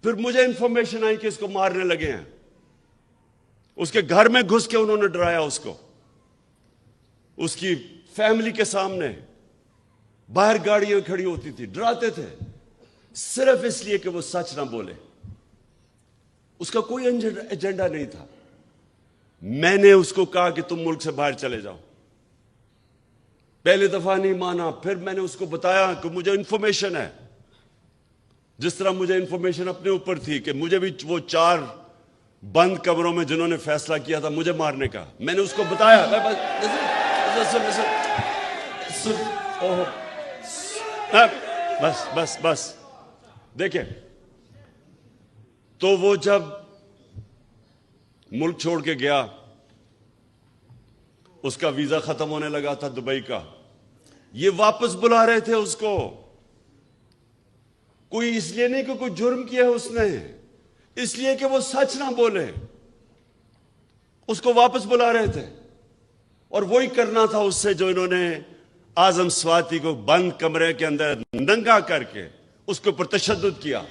پھر مجھے انفارمیشن آئی کہ اس کو مارنے لگے ہیں. اس کے گھر میں گھس کے انہوں نے ڈرایا اس کو, اس کی فیملی کے سامنے, باہر گاڑیاں کھڑی ہوتی تھی, ڈراتے تھے صرف اس لیے کہ وہ سچ نہ بولے. اس کا کوئی ایجنڈا نہیں تھا. میں نے اس کو کہا کہ تم ملک سے باہر چلے جاؤ. پہلی دفعہ نہیں مانا, پھر میں نے اس کو بتایا کہ مجھے انفارمیشن ہے, جس طرح مجھے انفارمیشن اپنے اوپر تھی کہ مجھے بھی وہ 4 بند کمروں میں جنہوں نے فیصلہ کیا تھا مجھے مارنے کا, میں نے اس کو بتایا. بس دیکھیں, تو وہ جب ملک چھوڑ کے گیا, اس کا ویزا ختم ہونے لگا تھا دبئی کا, یہ واپس بلا رہے تھے اس کو. کوئی اس لیے نہیں کہ کوئی جرم کیا ہے اس نے, اس لیے کہ وہ سچ نہ بولے. اس کو واپس بلا رہے تھے, اور وہی کرنا تھا اس سے جو انہوں نے اعظم سواتی کو بند کمرے کے اندر ننگا کر کے اس کے اوپر تشدد کیا.